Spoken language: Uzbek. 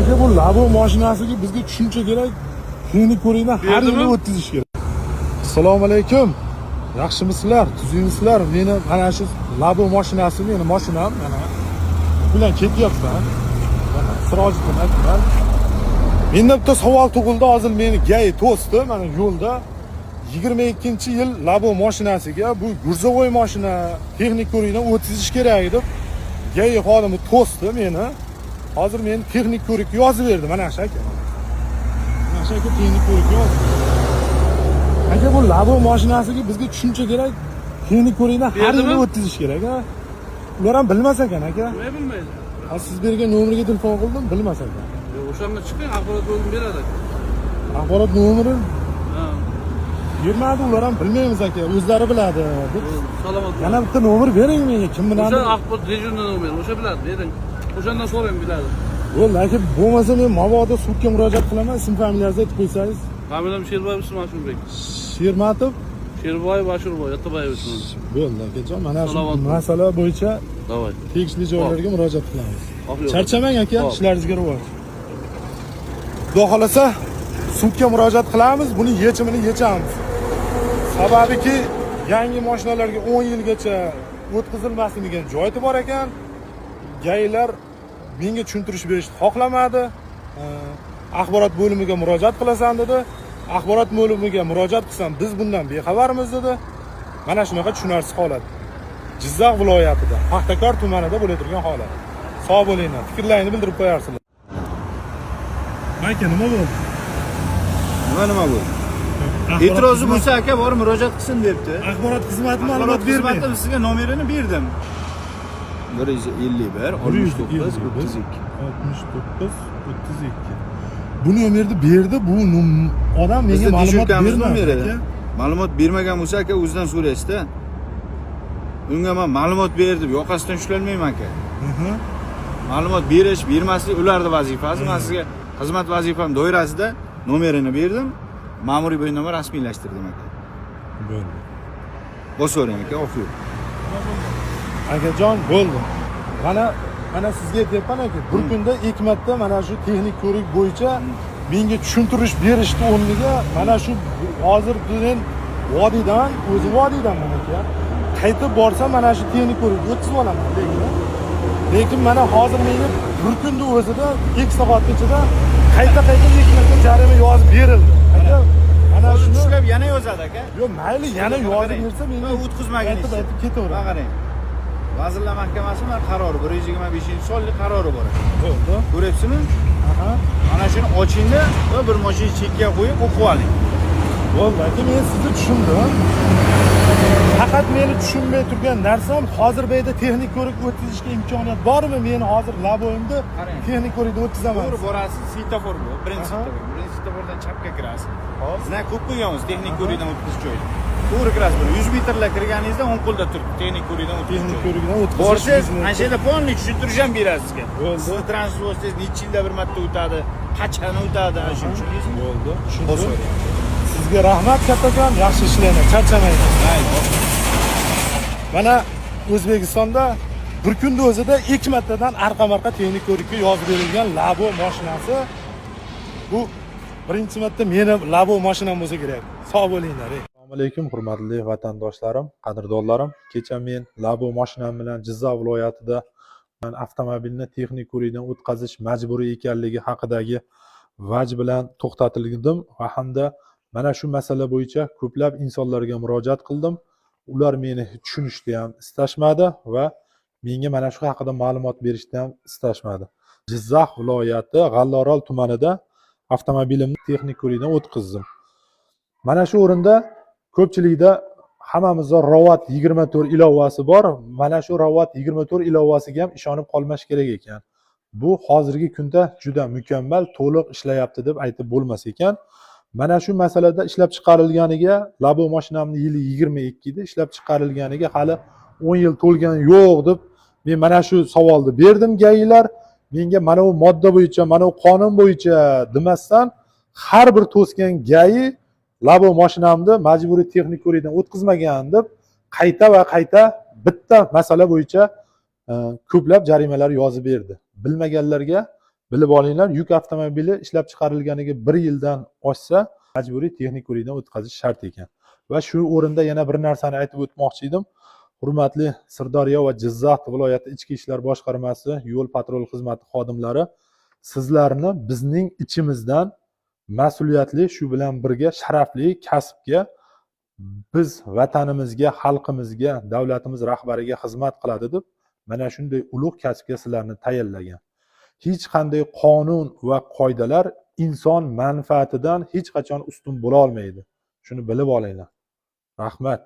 aka bu Labo mashinasiga bizga tushuncha kerak. Texnik ko'rikdan har yili o'tkazish kerak. Assalomu alaykum. Yaxshimisizlar? Tuzuymisiz? Meni mana shu Labo mashinasi meni mashinam mana bilan ketyapman. Mana Sirojiddin aka. Menda bitta savol tug'ildi, hozir meni gay to'sdi mana yo'lda. 22-yil Labo mashinasiga bu gurzovoy mashina texnik ko'rikdan o'tkazish kerak deb gay xodimi to'sdi meni. Hozir men texnik ko'rik yozib berdim mana shu aka. Mana shu aka texnik ko'rik yozdi. Aka bu Labo mashinasiga bizga tushuncha kerak. Texnik ko'rikdan har yili o'tkazish kerak, ha. Ular ham bilmas ekan aka. Nima bilmaydi? Siz bergan nomeriga telefon qildim, bilmas ekan. O'shanga chiqing, axborot bo'lib beradi aka. Axborot nomeri Ha. bermadi, ular ham bilmaymiz aka, o'zlari biladi. Salomat. Yana bitta nomer bering menga, kim biladi? O'sha axborot dejurni nomer, o'sha biladi, bering. O'shandan so'rang biladi. Bo'ldi aka, bo'lmasa men mabodo sudga murojaat qilaman, ism familiyangizni aytib qo'ysangiz. Familiyam Sherboyev ismi Ashurbek. Shermatov Sherboyev Ashurboy, Yotaboyev ismi. bo'ldi akajon, mana shu masala bo'yicha Davay. tegishli joylarga murojaat qilamiz. Oq. Charchamang aka, ishlaringizga rivoj. Xudo xolasa sudga murojaat qilamiz, buni yechimini yechamiz. Sababiki yangi mashinalarga 10 yilgacha o'tkazilmasin degan joyi bor ekan. Gaylar menga tushuntirish berishni xohlamadi. Axborot bo'limiga murojaat qilasan dedi. Axborot bo'limiga murojaat qilsam, biz bundan bexabarmiz dedi. Mana shunaqa tushunarsiz holat. Jizzax viloyatida, Paxtakor tumanida bo'lib turgan holat. Sog' bo'linglar, fikrlaringizni bildirib qo'yarsizlar. Aka, nima bo'ldi? Nima bo'ldi? E'tirozi bo'lsa aka borib murojaat qilsin debdi. Axborot xizmati ma'lumot bermadi. Xizmatim sizga nomerini berdim. 151 69 32. 69 32. Bu nomerni berdi, bu odam menga ma'lumot bermadi. Ma'lumot bermagan bo'lsa aka o'zidan so'raysiz-da. Unga men ma'lumot berdim, yoqasidan ushlanmayman aka. Ma'lumot berish, bermaslik ularning vazifasi. Men sizga xizmat vazifam doirasida nomerini berdim. Ma'muriy bo'yicha rasmiylashtirdim aka. Bo'ldi. Bosavering aka, oq yo'q. Akajon, bo'ldi. Mana sizga aytyapman aka, bir kunda 2 marta mana shu texnik ko'rik bo'yicha menga tushuntirish berishni o'rniga mana shu hozir men vodiydan, o'zi vodiydanman aka. Qaytib borsam mana shu texnik ko'rik o'tkazib olaman lekin mana hozir menga bir kunda o'zida 2 soat ichida qayta 2 marta jarima yozib berildi. Aka, mana shuni Ushlab yana yozadi aka. Yo'q, mayli, yana yozib bersa menga o'tkazmagan. aytib ketaveradi. Qarang. Vazirlar Mahkamasining qarori 125-sonli qarori bor. Bo'ldi. Ko'ryapsizmi? Aha. Mana shuni ochingda va bir mashina chekka qo'yib o'qib oling. Bo'ldi, aka, men sizni tushundim. Faqat meni tushunmay turgan narsam, hozir bu yerda texnik ko'rik o'tkazishga imkoniyat bormi? Men hozir Laboyimda texnik ko'rikni o'tkazaman. To'g'ri borasiz, svetofor bu, birinchi svetofor. Birinchi svetofordan chapga kirasiz. Znak ko'p qo'yganmiz texnik ko'rikdan o'tkazish joyi. To'g'ri kirasiz. 100 metrlar kirganingizda 10 qo'lda turib texnik ko'rikdan o'tkazish. Texnik ko'rikdan o'tkazish. Borsiz, ana shu yerda polni tushuntirish ham berasiz sizga. Bo'ldi. Sizni transportingiz necha yilda bir marta o'tadi, qachon o'tadi, ana shu tushundingizmi? Bo'ldi. Tushundim. Sizga rahmat kattakon, yaxshi ishlayman, charchamayman. Mayli. Mana O'zbekistonda bir kunda o'zida 2 martadan arqa-marqa texnik ko'rikka yozib berilgan Labo mashinasi. Bu birinchi marta meni Labo mashinam bo'lsa kerak. Sog' bo'linglar. Assalomu alaykum, hurmatli vatandoshlarim, qadrdonlarim. Kecha men Labo mashinam bilan Jizzax viloyatida avtomobilni texnik ko'rikdan o'tkazish majburiy ekanligi haqidagi vaj bilan to'xtatildim va hamda mana shu masala bo'yicha ko'plab insonlarga murojaat qildim. Ular meni tushunishni ham istashmadi va menga mana shu haqida ma'lumot berishni ham istashmadi. Jizzax viloyati G'allorol tumanida avtomobilimni texnik ko'rikdan o'tkazdim. Mana shu o'rinda ko'pchilikda hammamizda Rovat 24 ilovasi bor. Mana shu Rovat 24 ilovasiga ham ishonib qolmash kerak ekan. Bu hozirgi kunda juda mukammal, to'liq ishlayapti deb aytib bo'lmas ekan. Mana shu masalada ishlab chiqarilganiga, Labo mashinamning yili 22 edi, ishlab chiqarilganiga hali 10 yil to'lgani yo'q deb men mana shu savolni berdim gaylar. Menga mana bu modda bo'yicha, mana bu qonun bo'yicha demasdan har bir to'sgan gayi Labo mashinamni majburiy texnik ko'rikdan o'tkazmagan deb qayta bitta masala bo'yicha ko'plab jarimalar yozib berdi. Bilmaganlarga bilib olinglar, yuk avtomobili ishlab chiqarilganiga 1 yildan oshsa majburiy texnik ko'rikdan o'tkazish shart ekan. Va shu o'rinda yana bir narsani aytib o'tmoqchi edim. Hurmatli Sirdaryo va Jizzax viloyati Ichki ishlar boshqarmasi yo'l patrul xizmati xodimlari, sizlarni bizning ichimizdan mas'uliyatli, shu bilan birga sharafli kasbga, biz vatanimizga, xalqimizga, davlatimiz rahbariga xizmat qiladi deb mana shunday ulug' kasbga sizlarni tayinlagan. Hech qanday qonun va qoidalar inson manfaatidan hech qachon ustun bo'la olmaydi. Shuni bilib olinglar. Rahmat.